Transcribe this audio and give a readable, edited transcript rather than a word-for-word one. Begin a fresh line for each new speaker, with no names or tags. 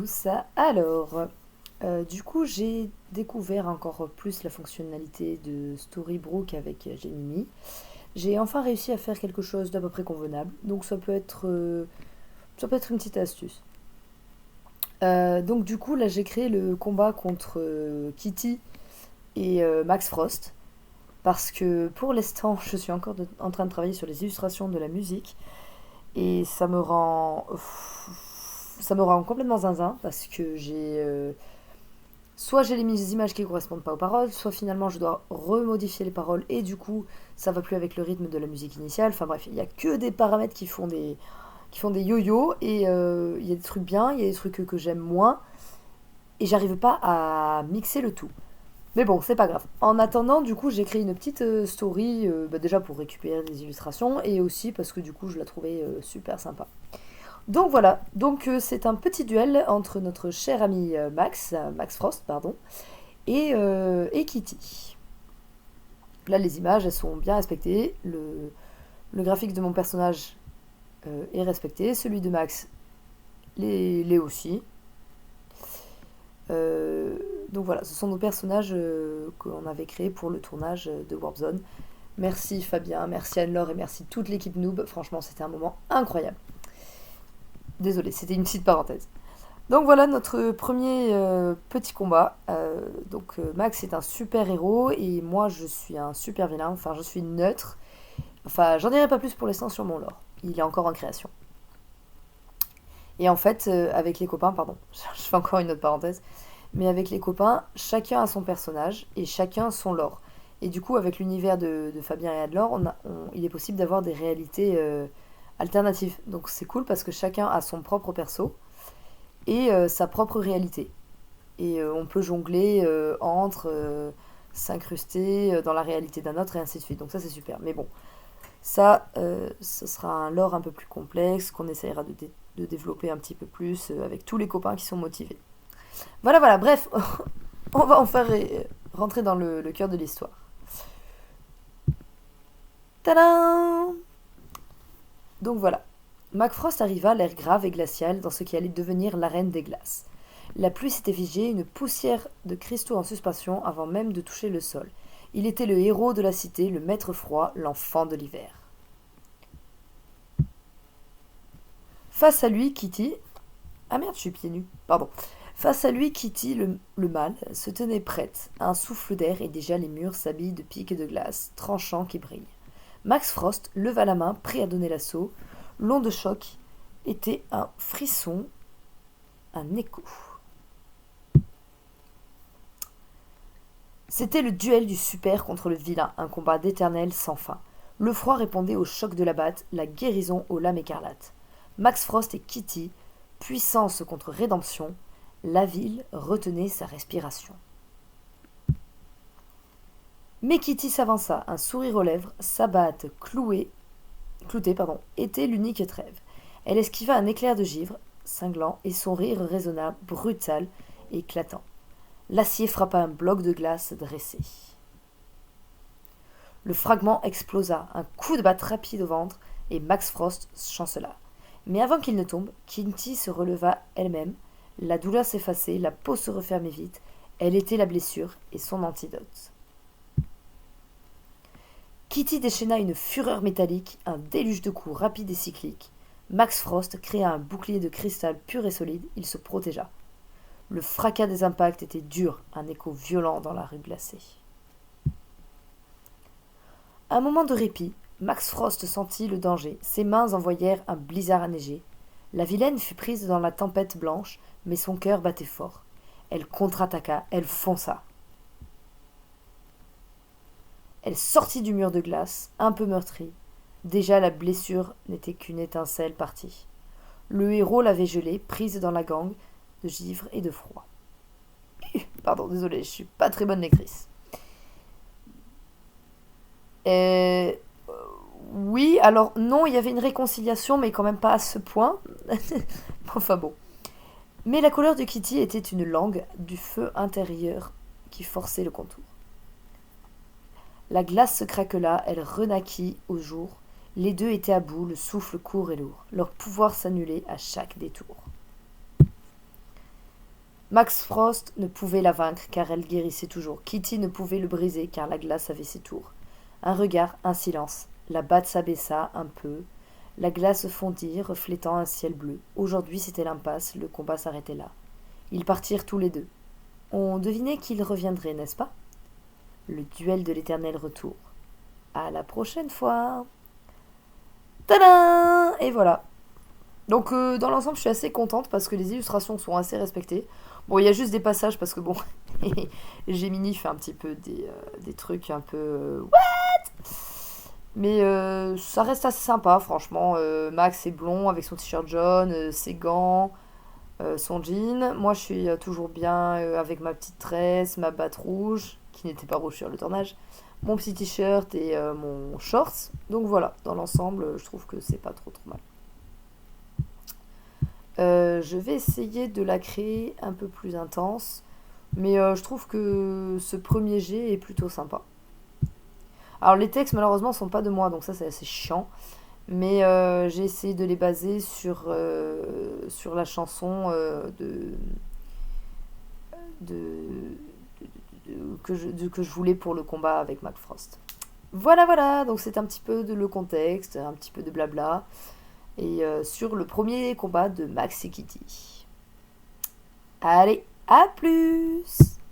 tous. Alors, du coup, j'ai découvert encore plus la fonctionnalité de Storybrooke avec Gemini. J'ai enfin réussi à faire quelque chose d'à peu près convenable, donc ça peut être une petite astuce. Donc du coup, là, j'ai créé le combat contre Kitty et Max Frost, parce que pour l'instant, je suis encore en train de travailler sur les illustrations de la musique, et ça me rend complètement zinzin, parce que soit j'ai les images qui ne correspondent pas aux paroles, soit finalement je dois remodifier les paroles et du coup ça va plus avec le rythme de la musique initiale. Enfin bref, il n'y a que des paramètres qui font des yo-yo et il y a des trucs bien, il y a des trucs que j'aime moins et j'arrive pas à mixer le tout. Mais bon, c'est pas grave. En attendant, du coup, j'ai créé une petite story, déjà pour récupérer des illustrations et aussi parce que du coup je la trouvais super sympa. Donc voilà, donc c'est un petit duel entre notre cher ami Max Frost, pardon, et Kitty. Là, les images, elles sont bien respectées. Le graphique de mon personnage est respecté. Celui de Max l'est aussi. Euh, donc voilà, ce sont nos personnages qu'on avait créés pour le tournage de Warp Zone. Merci Fabien, merci Anne-Laure et merci toute l'équipe Noob. Franchement, c'était un moment incroyable. Désolée, c'était une petite parenthèse. Donc voilà notre premier petit combat. Max est un super héros et moi je suis un super vilain. Enfin, je suis neutre. Enfin, j'en dirai pas plus pour l'instant sur mon lore. Il est encore en création. Et en fait, avec les copains, pardon, je fais encore une autre parenthèse, mais avec les copains, chacun a son personnage et chacun son lore. Et du coup, avec l'univers de Fabien et Adlor, il est possible d'avoir des réalités alternatives. Donc c'est cool parce que chacun a son propre perso et sa propre réalité. Et on peut jongler entre, s'incruster dans la réalité d'un autre et ainsi de suite. Donc ça c'est super. Mais bon, ça, ce sera un lore un peu plus complexe qu'on essayera de développer un petit peu plus avec tous les copains qui sont motivés. Voilà, voilà, bref, on va en faire rentrer dans le cœur de l'histoire. Tadam! Donc voilà. Macfrost arriva, l'air grave et glacial, dans ce qui allait devenir l'arène des glaces. La pluie s'était figée, une poussière de cristaux en suspension avant même de toucher le sol. Il était le héros de la cité, le maître froid, l'enfant de l'hiver. Face à lui, Kitty... Ah merde, je suis pieds nus. Pardon. Face à lui, Kitty, le mâle, se tenait prête. Un souffle d'air et déjà les murs s'habillent de pics de glace, tranchants qui brillent. Max Frost leva la main, prêt à donner l'assaut. L'onde de choc était un frisson, un écho. C'était le duel du super contre le vilain, un combat d'éternel sans fin. Le froid répondait au choc de la batte, la guérison aux lames écarlates. Max Frost et Kitty, puissance contre rédemption, la ville retenait sa respiration. Mais Kitty s'avança, un sourire aux lèvres, sa batte cloutée, était l'unique trêve. Elle esquiva un éclair de givre, cinglant, et son rire résonna, brutal et éclatant. L'acier frappa un bloc de glace dressé. Le fragment explosa, un coup de batte rapide au ventre, et Max Frost chancela. Mais avant qu'il ne tombe, Kitty se releva elle-même, la douleur s'effaçait, la peau se refermait vite, elle était la blessure et son antidote. Kitty déchaîna une fureur métallique, un déluge de coups rapides et cycliques. Max Frost créa un bouclier de cristal pur et solide, il se protégea. Le fracas des impacts était dur, un écho violent dans la rue glacée. À un moment de répit, Max Frost sentit le danger. Ses mains envoyèrent un blizzard enneigé. La vilaine fut prise dans la tempête blanche, mais son cœur battait fort. Elle contre-attaqua, elle fonça. Elle sortit du mur de glace, un peu meurtrie. Déjà la blessure n'était qu'une étincelle partie. Le héros l'avait gelée, prise dans la gangue de givre et de froid. Pardon, désolé, je suis pas très bonne lectrice. Et... Oui, alors non, il y avait une réconciliation, mais quand même pas à ce point. Enfin bon. Mais la couleur de Kitty était une langue du feu intérieur qui forçait le contour. La glace se craquela, elle renaquit au jour. Les deux étaient à bout, le souffle court et lourd. Leur pouvoir s'annulait à chaque détour. Max Frost ne pouvait la vaincre car elle guérissait toujours. Kitty ne pouvait le briser car la glace avait ses tours. Un regard, un silence. La batte s'abaissa un peu. La glace fondit, reflétant un ciel bleu. Aujourd'hui c'était l'impasse, le combat s'arrêtait là. Ils partirent tous les deux. On devinait qu'ils reviendraient, n'est-ce pas? Le duel de l'éternel retour. À la prochaine fois. Tadam! Et voilà. Donc dans l'ensemble, je suis assez contente parce que les illustrations sont assez respectées. Bon, il y a juste des passages parce que bon, Gemini fait un petit peu des trucs un peu... Mais ça reste assez sympa, franchement. Max est blond avec son t-shirt jaune, ses gants, son jean. Moi, je suis toujours bien avec ma petite tresse, ma batte rouge, qui n'était pas rouge sur le tournage, mon petit t-shirt et mon shorts. Donc voilà, dans l'ensemble, je trouve que c'est pas trop mal. Je vais essayer de la créer un peu plus intense, mais je trouve que ce premier jet est plutôt sympa. Alors les textes malheureusement sont pas de moi, donc ça c'est assez chiant, mais j'ai essayé de les baser sur la chanson de, que je voulais pour le combat avec Mac Frost. Voilà, voilà, donc c'est un petit peu de le contexte, un petit peu de blabla, et sur le premier combat de Max et Kitty. Allez, à plus!